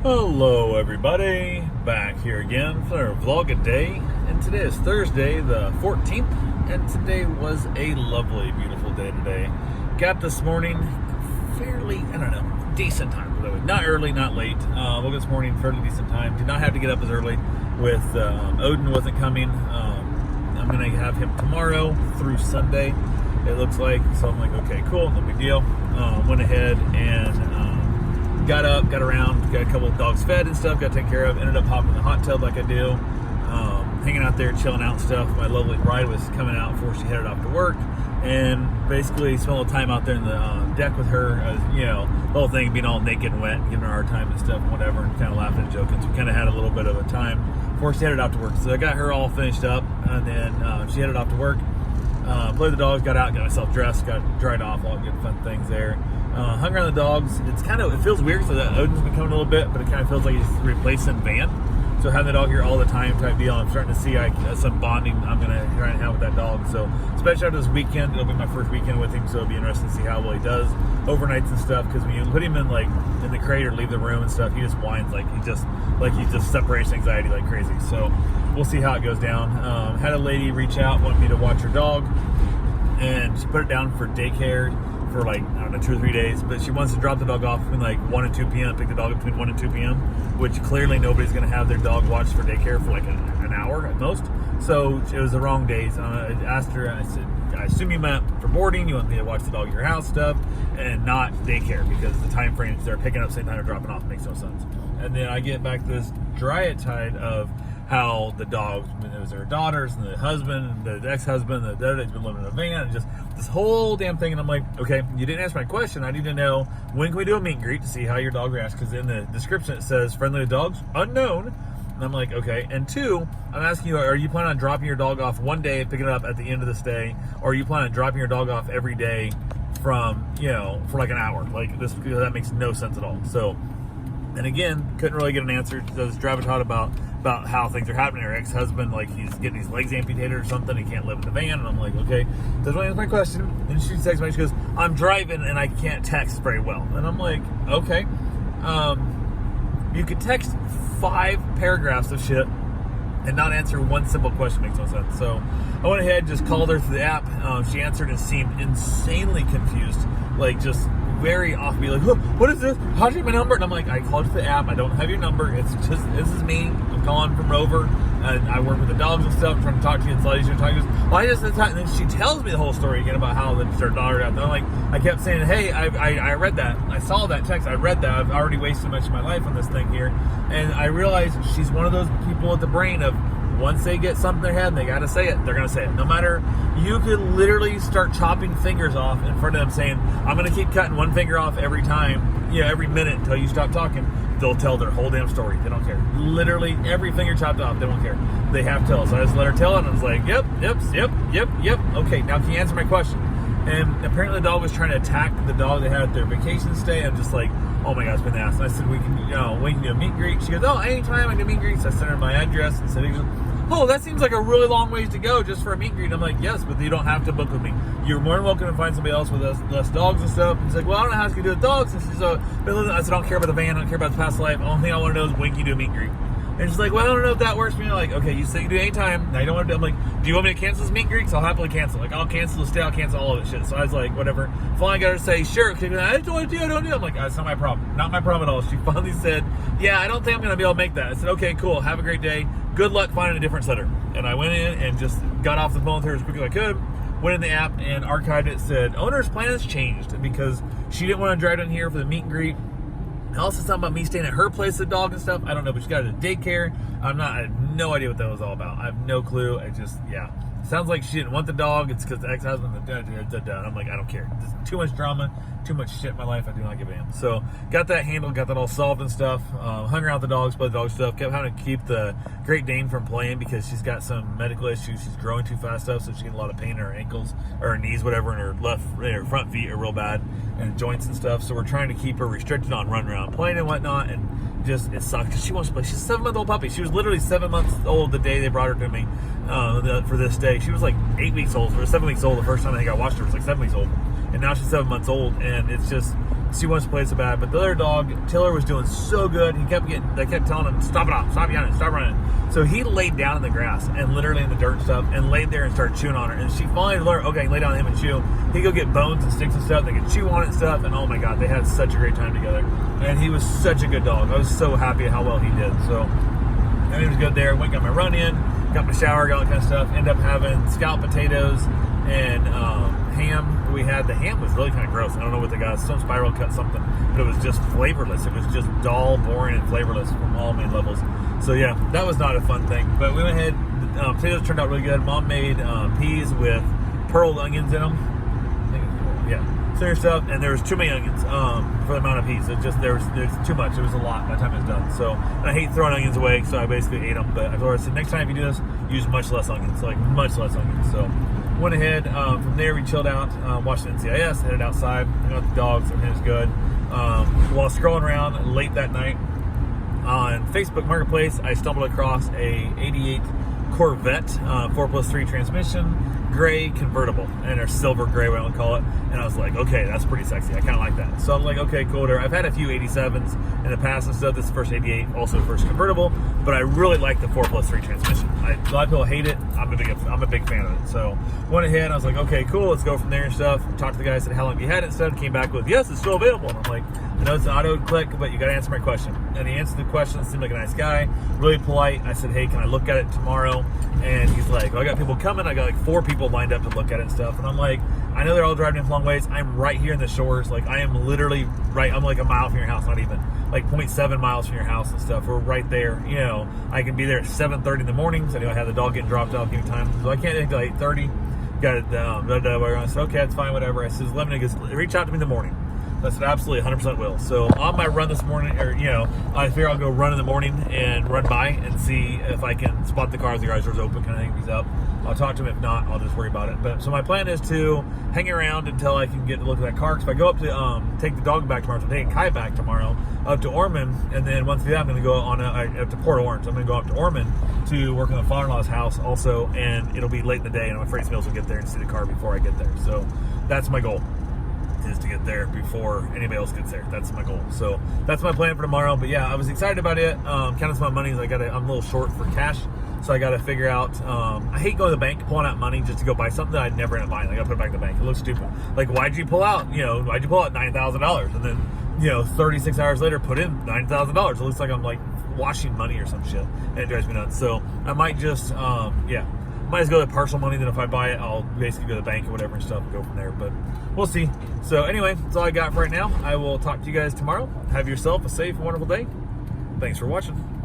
Hello everybody, back here again for our vlog a day, and today is Thursday the 14th, and today was a lovely, beautiful day today. Got this morning fairly, decent time. Not early, not late. Woke up this morning fairly decent time. Did not have to get up as early with Odin wasn't coming. I'm going to have him tomorrow through Sunday, it looks like. So I'm like, okay, cool, no big deal. Went ahead and got up, got around, got a couple of dogs fed and stuff, got taken care of, ended up hopping in the hot tub like I do, hanging out there, chilling out and stuff. My lovely bride was coming out before she headed off to work, and basically spent a little time out there in the deck with her, the whole thing being all naked and wet, giving her a hard time and stuff and whatever, and kind of laughing and joking. So we kind of had a little bit of a time before she headed off to work. So I got her all finished up, and then she headed off to work. Played the dogs, got out, got myself dressed, got dried off, all good fun things there. Hung around the dogs. It feels weird so that Odin's been coming a little bit, but it kind of feels like he's replacing Van. So having the dog here all the time type deal, I'm starting to see some bonding I'm going to try and have with that dog. So especially after this weekend, it'll be my first weekend with him, so it'll be interesting to see how well he does overnights and stuff, because when you put him in the crate or leave the room and stuff, he just whines like he just separation anxiety like crazy. So we'll see how it goes down. Had a lady reach out, wanted me to watch her dog, and she put it down for daycare for 2 or 3 days, but she wants to drop the dog off between 1 and 2 p.m. pick the dog up between 1 and 2 p.m., which clearly nobody's going to have their dog watched for daycare for an hour at most. So it was the wrong days. I asked her, I said, I assume you meant for boarding, you want me to watch the dog at your house stuff, and not daycare, because the time frames they're picking up same time they're dropping off makes no sense. And then I get back to this tide of how the dogs, it was their daughters and the husband and the ex-husband, the dad's been living in a van, and just this whole damn thing. And I'm like, okay, you didn't answer my question. I need to know, when can we do a meet and greet to see how your dog reacts? Because in the description it says friendly to dogs, unknown. And I'm like, okay. And two, I'm asking you, are you planning on dropping your dog off one day and picking it up at the end of the stay? Or are you planning on dropping your dog off every day from, for an hour? That makes no sense at all. So, and again, couldn't really get an answer. So I was driving about how things are happening. Her ex-husband, he's getting his legs amputated or something. He can't live in the van. And I'm like, okay, doesn't really answer my question. And she texts me, she goes, I'm driving and I can't text very well. And I'm like, okay. You could text 5 paragraphs of shit and not answer one simple question. Makes no sense. So I went ahead, just called her through the app. She answered and seemed insanely confused, just very off. Be like, what is this? How'd you get my number? And I'm like, I called you the app. I don't have your number. It's just, this is me. I'm calling from Rover, and I work with the dogs and stuff. I'm trying to talk to you. It's a lot easier to talk to you. Well, and then she tells me the whole story again about how their daughter out there. I kept saying, hey, I read that. I saw that text. I read that. I've already wasted much of my life on this thing here. And I realized she's one of those people with the brain of, once they get something in their head and they gotta say it, they're gonna say it. No matter, you could literally start chopping fingers off in front of them, saying, I'm gonna keep cutting one finger off every time, every minute until you stop talking. They'll tell their whole damn story. They don't care. Literally every finger chopped off, they don't care. They have to tell. So I just let her tell it, and I was like, yep. Okay, now can you answer my question? And apparently the dog was trying to attack the dog they had at their vacation stay. I'm just like, oh my gosh, been asked. And I said, we can do a meet and greet. She goes, oh, anytime I do meet and greets. I sent her my address and said, oh, that seems like a really long ways to go just for a meet and greet. And I'm like, yes, but you don't have to book with me. You're more than welcome to find somebody else with less dogs and stuff. And she's like, well, I don't know how it's going to do with dogs. And she's like, I said, I don't care about the van. I don't care about the past life. The only thing I want to know is when can you do a meet and greet? And she's like, well, I don't know if that works for me. I'm like, okay, you say you do it anytime. Now you don't want to do. I'm like, do you want me to cancel this meet and greet? Because I'll happily cancel. I'll cancel the stay. I'll cancel all of it shit. So I was like, whatever. Finally, I got her to say, sure. Okay, I don't want to do. I don't do. I'm like, that's not my problem. Not my problem at all. She finally said, yeah, I don't think I'm going to be able to make that. I said, okay, cool. Have a great day. Good luck finding a different setter. And I went in and just got off the phone with her as quickly as I could. Went in the app and archived it. Said, owner's plan has changed because she didn't want to drive down here for the meet and greet. Also, something about me staying at her place, the dog and stuff. I don't know, but she got it at daycare. I have no idea what that was all about. I have no clue. Sounds like she didn't want the dog. It's because the ex-husband, I'm like, I don't care. There's too much drama, too much shit in my life. I do not give a damn. So got that handled, got that all solved and stuff. Hung around with the dogs, played the dog stuff. Kept having to keep the Great Dane from playing because she's got some medical issues. She's growing too fast stuff, so she's getting a lot of pain in her ankles or her knees, whatever, and her front feet are real bad, and joints and stuff. So we're trying to keep her restricted on run around playing and whatnot, and just it sucks because she wants to play. She's a 7-month-old puppy. She was literally 7 months old the day they brought her to me for this day. She was 8 weeks old or 7 weeks old the first time I think I watched her. It was 7 weeks old, and now she's 7 months old, and it's just she wants to play so bad. But the other dog, Tiller, was doing so good. They kept telling him, stop it off, stop yelling, stop running. So he laid down in the grass and literally in the dirt and stuff and laid there and started chewing on her. And she finally learned, okay, lay down on him and chew. He'd go get bones and sticks and stuff. They could chew on it and stuff. And oh my God, they had such a great time together. And he was such a good dog. I was so happy at how well he did. So everything was good there. Went, got my run in, got my shower, got all that kind of stuff. Ended up having scalloped potatoes and ham. The ham was really kind of gross. I don't know what they got. Some spiral cut something, but it was just flavorless. It was just dull, boring, and flavorless from all main levels. So yeah, that was not a fun thing. But we went ahead. Potatoes turned out really good. Mom made peas with pearled onions in them. I think it's pearl. Yeah, center stuff. And there was too many onions for the amount of peas. It just there's too much. It was a lot by the time it was done. So and I hate throwing onions away, so I basically ate them. But I told her, I said, next time if you do this, use much less onions, like much less onions. So went ahead. From there, we chilled out, watched NCIS, headed outside, hung out with the dogs. Everything was good. While scrolling around late that night on Facebook Marketplace, I stumbled across a 88 Corvette 4+3 transmission, gray convertible, and or silver gray, what I would call it. And I was like, okay, that's pretty sexy. I kind of like that. So I'm like, okay, cool. I've had a few 87s in the past and stuff. This is the first 88, also the first convertible, but I really like the 4+3 transmission. A lot of people hate it. I'm a big fan of it. So went ahead. I was like, okay, cool. Let's go from there and stuff. Talked to the guy, said, how long have you had it? Instead, came back with, yes, it's still available. And I'm like, I know it's an auto click, but you got to answer my question. And he answered the question. Seemed like a nice guy, really polite. I said, hey, can I look at it tomorrow? And he's like, well, I got people coming. I got like 4 people lined up to look at it and stuff. And I'm like, I know they're all driving in long ways. I'm right here in the shores. Like, I am literally right. I'm like a mile from your house, not even. Like 0.7 miles from your house and stuff. We're right there. You know, I can be there at 7:30 in the morning. So I know I have the dog getting dropped off anytime. So I can't until 8:30. Got it. I said, okay, that's fine, whatever. I said, let me reach out to me in the morning. I said, absolutely, 100% will. So on my run this morning, or, you know, I figure I'll go run in the morning and run by and see if I can spot the car as the garage door's open, kind of thing. If he's up, I'll talk to him. If not, I'll just worry about it. But so my plan is to hang around until I can get to look at that car. Because if I go up to take the dog back tomorrow, so I'm taking Kai back tomorrow up to Ormond, and then once we do that, I'm going to go on up to Port Orange. I'm going to go up to Ormond to work on the father-in-law's house also, and it'll be late in the day, and I'm afraid Mills will get there and see the car before I get there. So that's my goal, is to get there before anybody else gets there. That's my goal. So that's my plan for tomorrow. But yeah, I was excited about it. Counting some money, I'm a little short for cash, so I got to figure out. I hate going to the bank, pulling out money just to go buy something that I'd never end up buying. I got to put it back in the bank. It looks stupid. Like, why'd you pull out? Why'd you pull out $9,000 and then 36 hours later put in $9,000? It looks like I'm like washing money or some shit, and it drives me nuts. So I might just might as well go to partial money. Then if I buy it, I'll basically go to the bank or whatever and stuff and go from there. But we'll see. So anyway, that's all I got for right now. I will talk to you guys tomorrow. Have yourself a safe and wonderful day. Thanks for watching.